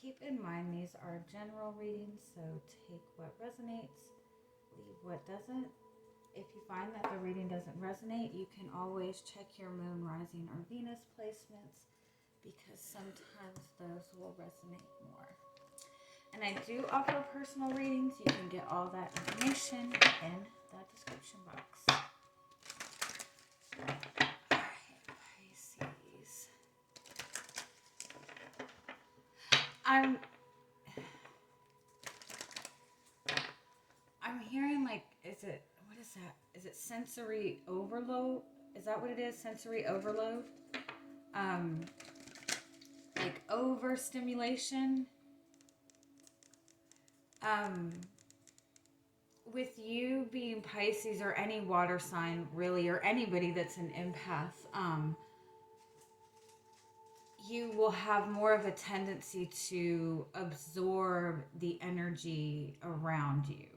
keep in mind these are general readings, so take what resonates, leave what doesn't. If you find that the reading doesn't resonate, you can always check your moon, rising, or Venus placements, because sometimes those will resonate more. And I do offer personal readings. You can get all that information in the description box. Alright, Pisces. I'm hearing like, what is that? Is it sensory overload? Is that what it is? Sensory overload? Like overstimulation. With you being Pisces or any water sign really, or anybody that's an empath, you will have more of a tendency to absorb the energy around you.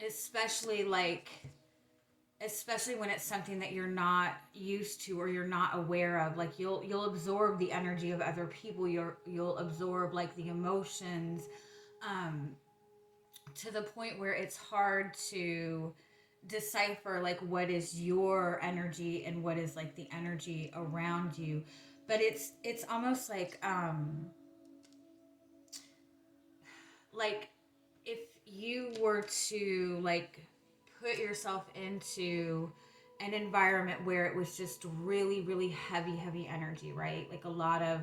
Especially when it's something that you're not used to or you're not aware of. Like you'll absorb the energy of other people. You'll absorb like the emotions, to the point where it's hard to decipher like what is your energy and what is like the energy around you. But it's almost like if you were to like put yourself into an environment where it was just really, really heavy energy, right? Like a lot of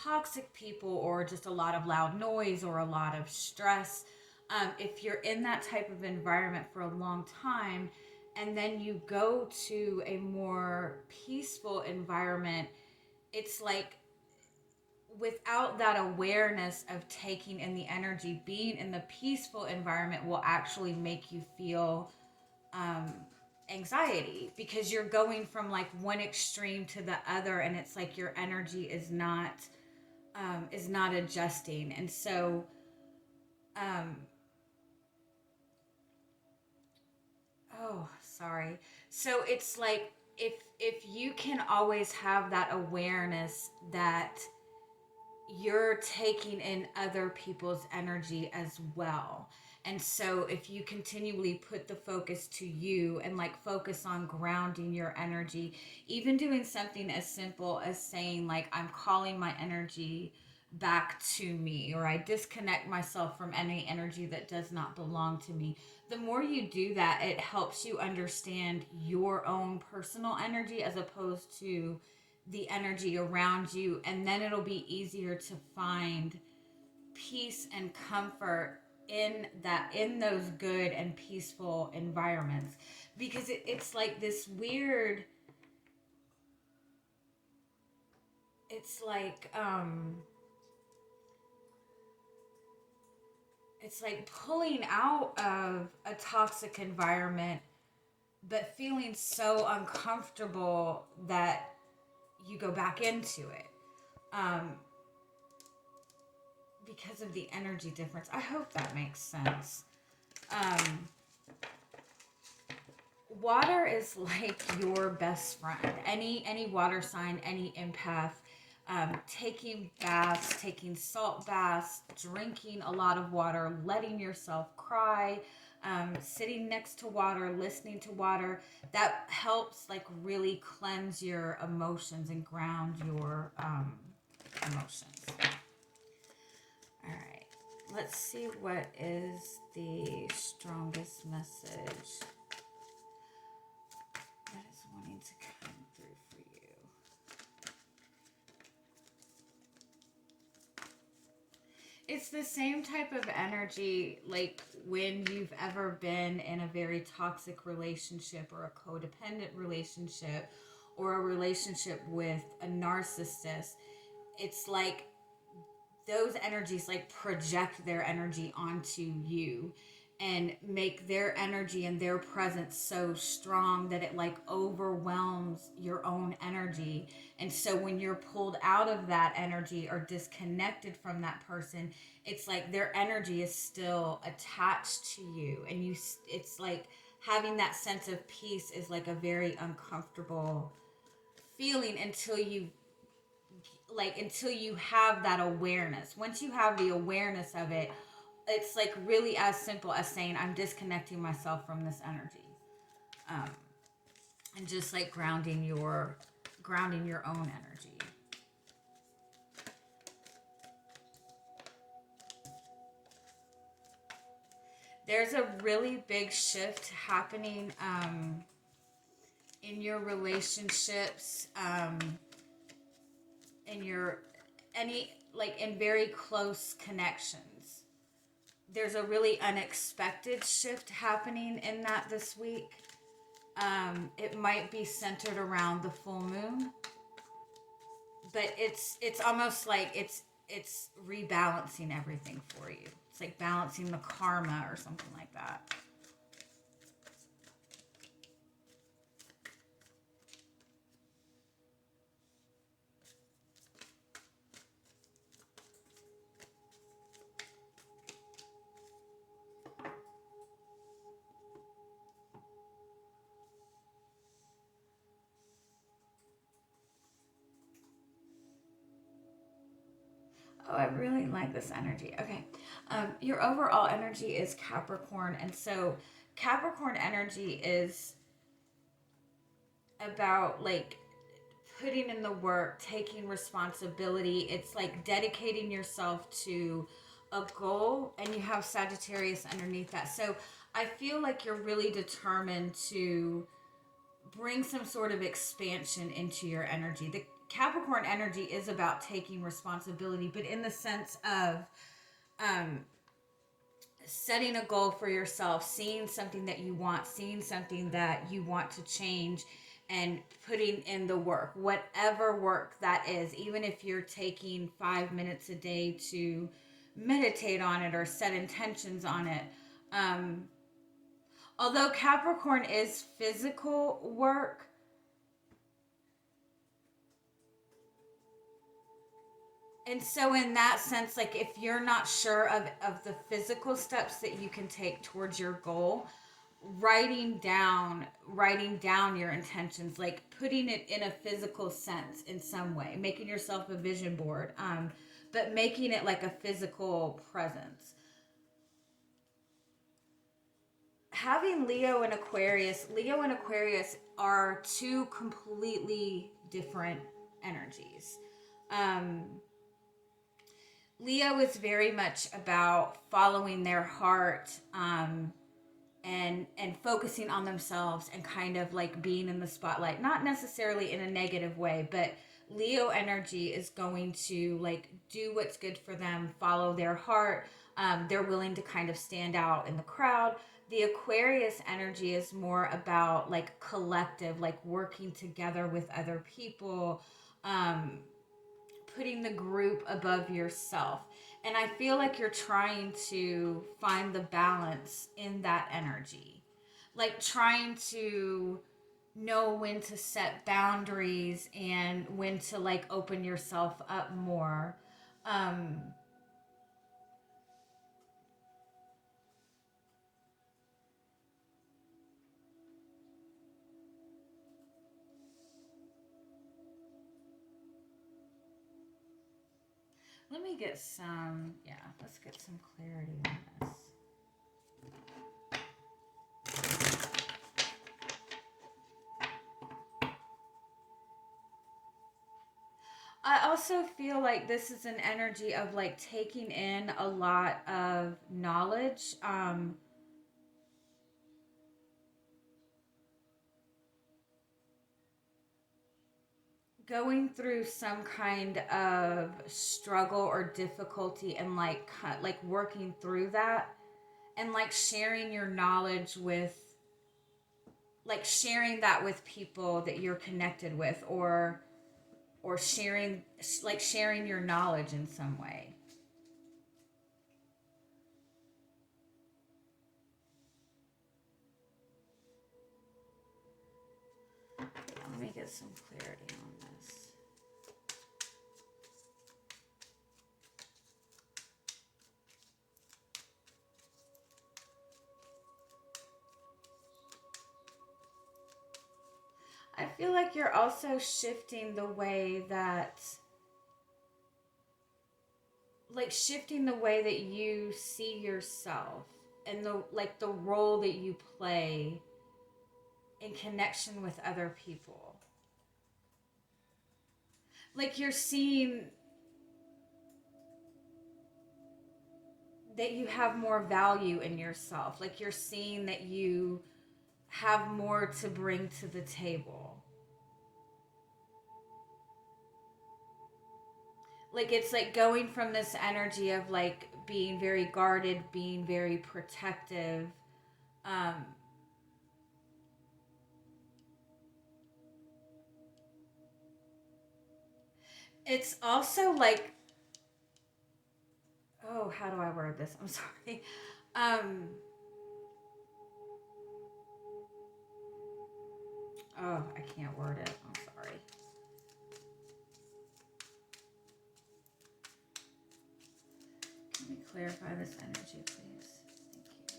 toxic people or just a lot of loud noise or a lot of stress. If you're in that type of environment for a long time and then you go to a more peaceful environment, it's like without that awareness of taking in the energy, being in the peaceful environment will actually make you feel anxiety, because you're going from like one extreme to the other, and it's like your energy is not adjusting. And so so it's like if you can always have that awareness that you're taking in other people's energy as well. And so if you continually put the focus to you and like focus on grounding your energy, even doing something as simple as saying like, I'm calling my energy back to me, or I disconnect myself from any energy that does not belong to me. The more you do that, it helps you understand your own personal energy as opposed to the energy around you, and then it'll be easier to find peace and comfort in those good and peaceful environments, because it's like this weird, it's like it's like pulling out of a toxic environment but feeling so uncomfortable that you go back into it, because of the energy difference. I hope that makes sense. Water is like your best friend. Any water sign, any empath, taking baths, taking salt baths, drinking a lot of water, letting yourself cry, sitting next to water, listening to water, that helps like really cleanse your emotions and ground your emotions. All right, let's see what is the strongest message that is wanting to come through for you. It's the same type of energy like when you've ever been in a very toxic relationship or a codependent relationship or a relationship with a narcissist. It's like those energies like project their energy onto you and make their energy and their presence so strong that it like overwhelms your own energy. And so when you're pulled out of that energy or disconnected from that person, it's like their energy is still attached to you, and it's like having that sense of peace is like a very uncomfortable feeling until you like until you have that awareness. Once you have the awareness of it, it's like really as simple as saying, I'm disconnecting myself from this energy. Um, and just like grounding your own energy. There's a really big shift happening in your relationships, in your in very close connections. There's a really unexpected shift happening in that this week. It might be centered around the full moon, but it's almost like it's rebalancing everything for you. It's like balancing the karma or something like that. Oh, I really like this energy. Okay. Your overall energy is Capricorn. And so Capricorn energy is about like putting in the work, taking responsibility. It's like dedicating yourself to a goal, and you have Sagittarius underneath that. So I feel like you're really determined to bring some sort of expansion into your energy. The Capricorn energy is about taking responsibility, but in the sense of um, setting a goal for yourself, seeing something that you want, seeing something that you want to change, and putting in the work, whatever work that is, even if you're taking 5 minutes a day to meditate on it or set intentions on it. Although Capricorn is physical work, and so in that sense, like if you're not sure of the physical steps that you can take towards your goal, writing down your intentions, like putting it in a physical sense in some way, making yourself a vision board, but making it like a physical presence. Having Leo and Aquarius are two completely different energies. Leo is very much about following their heart, and focusing on themselves and kind of like being in the spotlight, not necessarily in a negative way, but Leo energy is going to like do what's good for them, follow their heart. They're willing to kind of stand out in the crowd. The Aquarius energy is more about like collective, like working together with other people, putting the group above yourself. And I feel like you're trying to find the balance in that energy. Like trying to know when to set boundaries and when to like open yourself up more. Um, Let me get some, yeah, let's get some clarity on this. I also feel like this is an energy of like taking in a lot of knowledge. Going through some kind of struggle or difficulty and like working through that, and like sharing your knowledge with, like sharing that with people that you're connected with, or sharing your knowledge in some way. Let me get some clarity on this. I feel like you're also shifting the way that like shifting the way that you see yourself and the role that you play in connection with other people. Like you're seeing that you have more value in yourself. Like you're seeing that you have more to bring to the table. Like it's like going from this energy of like being very guarded, being very protective. Um, it's also like, oh, how do I word this? I'm sorry. Oh, I can't word it. I'm sorry. Can we clarify this energy, please? Thank you.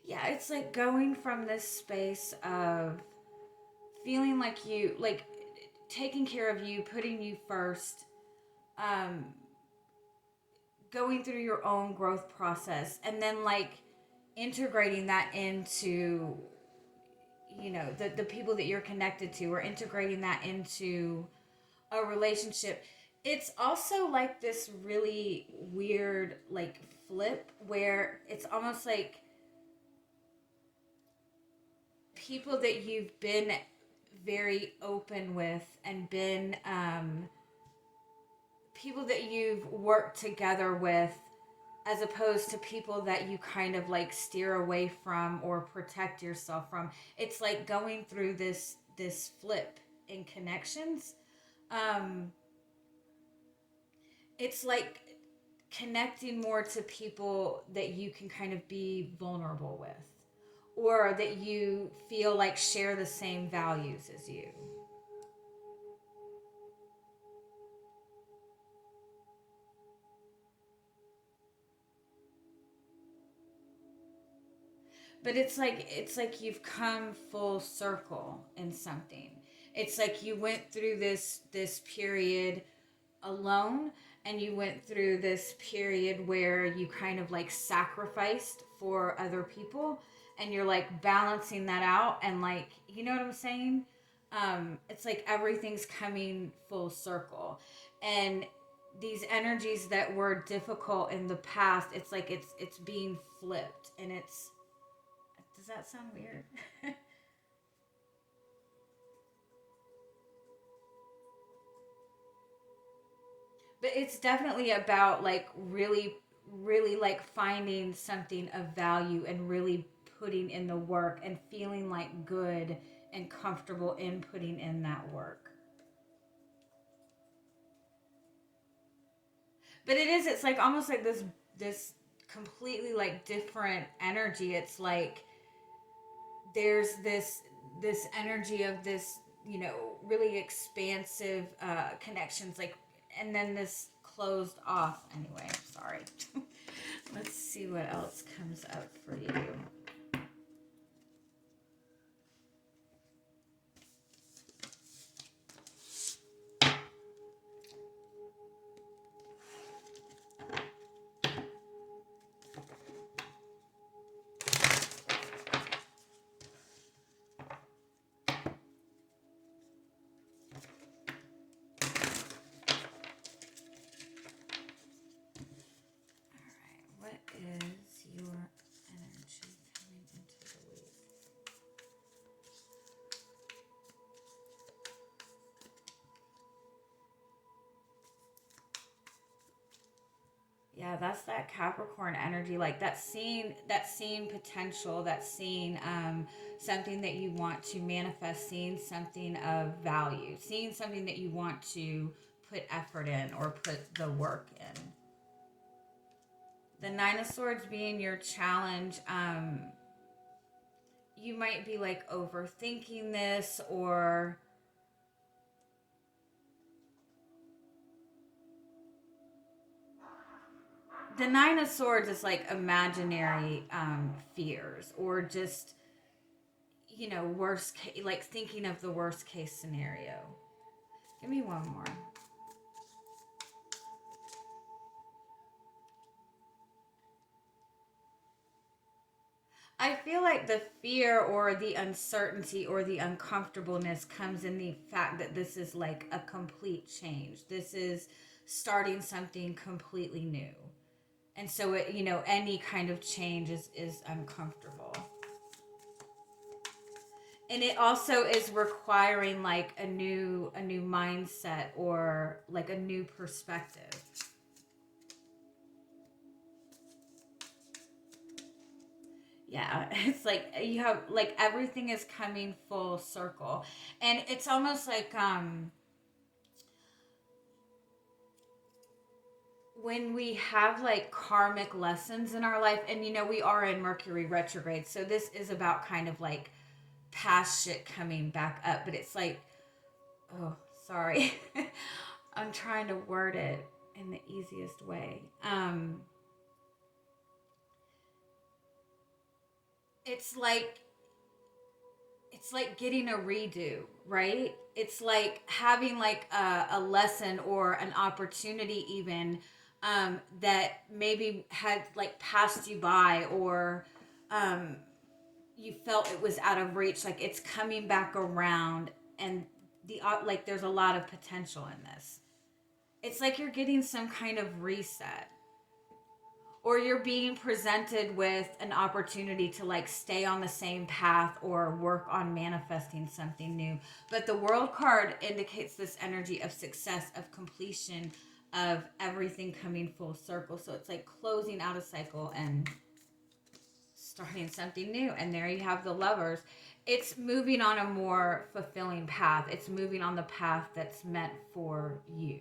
Yeah, it's like going from this space of feeling like you, like taking care of you, putting you first, um, going through your own growth process, and then like integrating that into, you know, the people that you're connected to, or integrating that into a relationship. It's also like this really weird like flip where it's almost like people that you've been very open with and been people that you've worked together with, as opposed to people that you kind of like steer away from or protect yourself from. It's like going through this flip in connections. um it's like connecting more to people that you can kind of be vulnerable with, or that you feel like share the same values as you. But it's like you've come full circle in something. It's like you went through this period alone, and you went through this period where you kind of like sacrificed for other people, and you're like balancing that out, and like, you know what I'm saying? It's like everything's coming full circle, and these energies that were difficult in the past, it's like it's being flipped, and it's, does that sound weird? But it's definitely about like really, really like finding something of value and really putting in the work and feeling like good and comfortable in putting in that work. But it's like almost like this completely like different energy. It's like there's this energy of this, you know, really expansive connections, like, and then this closed off. Anyway, sorry. Let's see what else comes up for you. What is your energy coming into the week? Yeah, that's that Capricorn energy, like that seeing potential, that seeing something that you want to manifest, seeing something of value, seeing something that you want to put effort in or put the work in. The Nine of Swords being your challenge, you might be like overthinking this, or the Nine of Swords is like imaginary fears, or just, worst case, like thinking of the worst case scenario. Give me one more. I feel like the fear or the uncertainty or the uncomfortableness comes in the fact that this is like a complete change. This is starting something completely new. And so any kind of change is uncomfortable. And it also is requiring like a new mindset, or like a new perspective. Yeah, it's like you have like everything is coming full circle. And it's almost like when we have like karmic lessons in our life, and we are in Mercury retrograde, so this is about kind of like past shit coming back up, but it's like, oh, sorry. I'm trying to word it in the easiest way. It's like getting a redo, right? It's like having like a lesson or an opportunity even, that maybe had like passed you by, or you felt it was out of reach, like it's coming back around, and like there's a lot of potential in this. It's like you're getting some kind of reset, or you're being presented with an opportunity to like stay on the same path or work on manifesting something new. But the World card indicates this energy of success, of completion, of everything coming full circle. So it's like closing out a cycle and starting something new. And there you have the Lovers. It's moving on a more fulfilling path. It's moving on the path that's meant for you.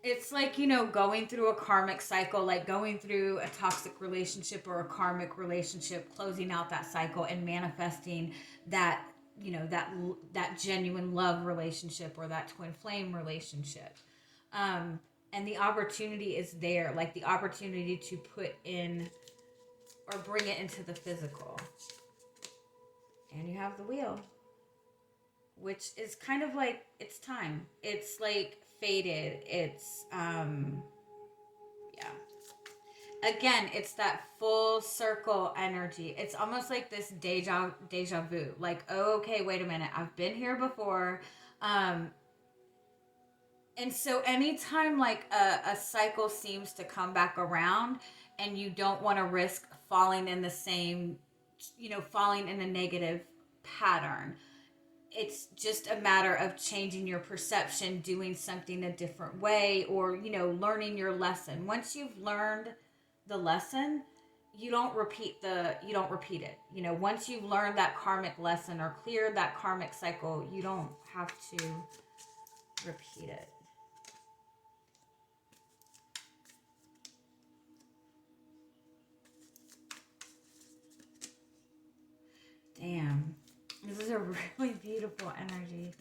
It's like, going through a karmic cycle, like going through a toxic relationship or a karmic relationship, closing out that cycle and manifesting that, that genuine love relationship, or that twin flame relationship. And the opportunity is there, like the opportunity to put in or bring it into the physical. And you have the Wheel, which is kind of like, it's time. It's like faded. It's yeah. Again, it's that full circle energy. It's almost like this deja vu. Like, oh, okay, wait a minute, I've been here before. And so anytime like a cycle seems to come back around, and you don't want to risk falling in the same, falling in a negative pattern, it's just a matter of changing your perception, doing something a different way, or learning your lesson. Once you've learned the lesson, you don't repeat it. Once you've learned that karmic lesson or cleared that karmic cycle, you don't have to repeat it. Damn. This is a really beautiful energy.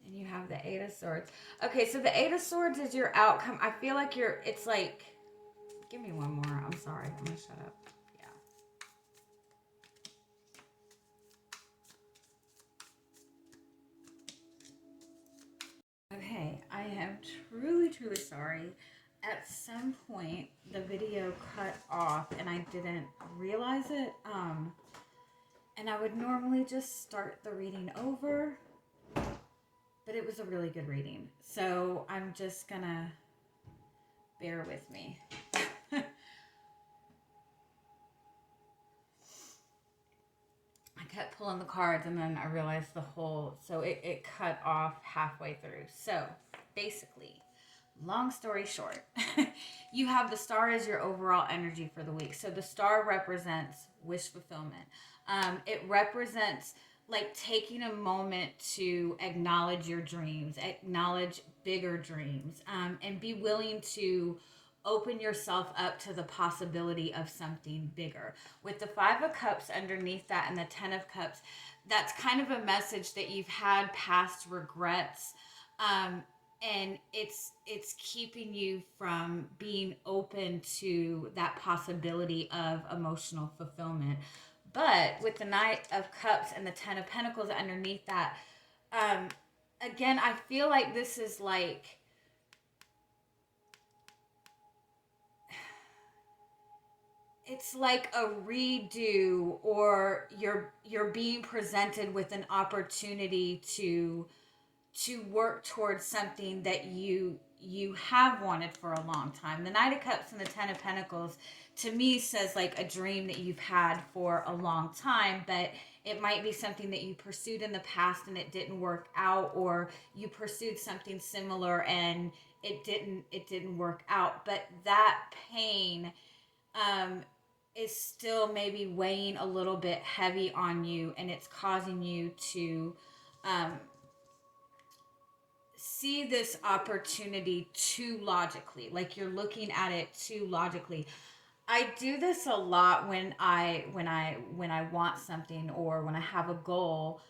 And you have the Eight of Swords. Okay, so the Eight of Swords is your outcome. I feel like it's like, give me one more. I'm sorry. I'm going to shut up. Yeah. Okay, I am truly, truly sorry. At some point, the video cut off and I didn't realize it. And I would normally just start the reading over, but it was a really good reading. So I'm just gonna bear with me. I kept pulling the cards, and then I realized so it cut off halfway through. So basically, long story short, you have the Star as your overall energy for the week. So the Star represents wish fulfillment. It represents like taking a moment to acknowledge your dreams, acknowledge bigger dreams, and be willing to open yourself up to the possibility of something bigger. With the Five of Cups underneath that and the Ten of Cups, that's kind of a message that you've had past regrets, and it's keeping you from being open to that possibility of emotional fulfillment. But with the Knight of Cups and the Ten of Pentacles underneath that, um again, I feel like this is like, it's like a redo, or you're being presented with an opportunity to work towards something that you have wanted for a long time. The Knight of Cups and the Ten of Pentacles to me says like a dream that you've had for a long time, but it might be something that you pursued in the past and it didn't work out, or you pursued something similar and it didn't work out. But that pain um is still maybe weighing a little bit heavy on you, and it's causing you to um see this opportunity too logically. Like you're looking at it too logically. I do this a lot when I want something, or when I have a goal.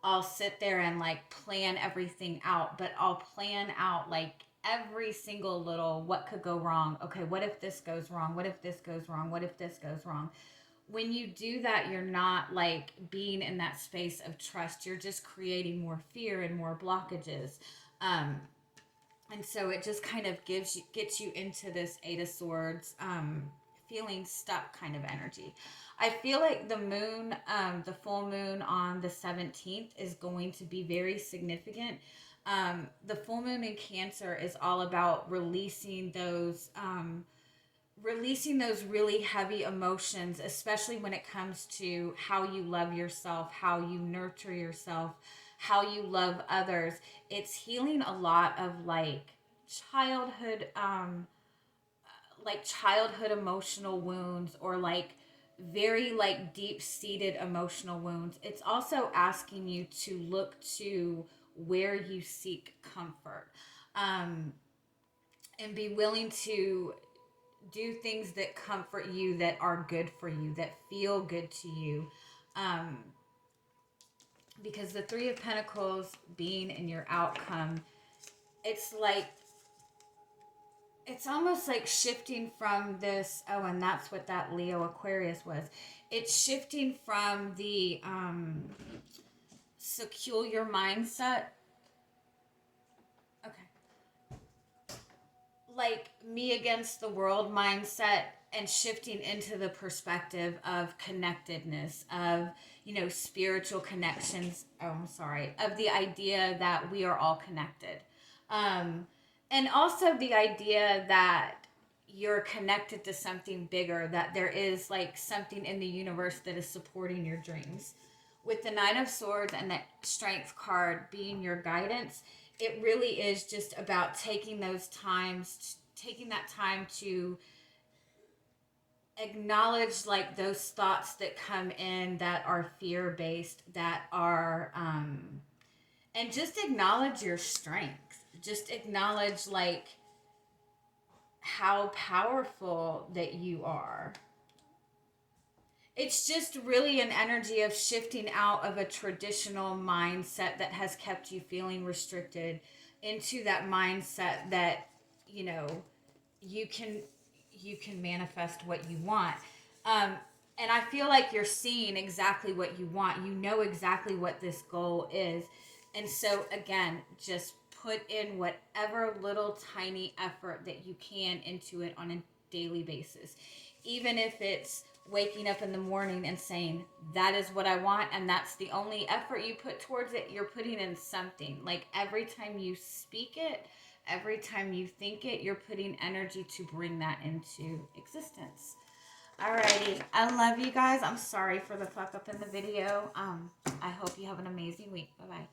I'll sit there and like plan everything out, but I'll plan out like every single little what could go wrong. Okay, what if this goes wrong? What if this goes wrong? What if this goes wrong? When you do that, you're not like being in that space of trust. You're just creating more fear and more blockages. Um, and so it just kind of gets you into this Eight of Swords, feeling stuck kind of energy. I feel like the moon, the full moon on the 17th is going to be very significant. The full moon in Cancer is all about releasing those really heavy emotions, especially when it comes to how you love yourself, how you nurture yourself, how you love others. It's healing a lot of childhood childhood emotional wounds, or like very like deep-seated emotional wounds. It's also asking you to look to where you seek comfort, and be willing to do things that comfort you, that are good for you, that feel good to you. Um, because the Three of Pentacles being in your outcome, it's like, it's almost like shifting from this, oh, and that's what that Leo Aquarius was. It's shifting from the secure mindset. Okay. Like me against the world mindset, and shifting into the perspective of connectedness, of, spiritual connections. Oh, I'm sorry. Of the idea that we are all connected. And also the idea that you're connected to something bigger, that there is like something in the universe that is supporting your dreams. With the Nine of Swords and the Strength card being your guidance, it really is just about taking that time to acknowledge like those thoughts that come in that are fear-based, that are and just acknowledge your strength. Just acknowledge like how powerful that you are. It's just really an energy of shifting out of a traditional mindset that has kept you feeling restricted, into that mindset that, you can manifest what you want. And I feel like you're seeing exactly what you want. You know exactly what this goal is. And so again, just put in whatever little tiny effort that you can into it on a daily basis. Even if it's waking up in the morning and saying, that is what I want, and that's the only effort you put towards it, you're putting in something. Like every time you speak it, every time you think it, you're putting energy to bring that into existence. Alrighty, I love you guys. I'm sorry for the fuck up in the video. I hope you have an amazing week. Bye-bye.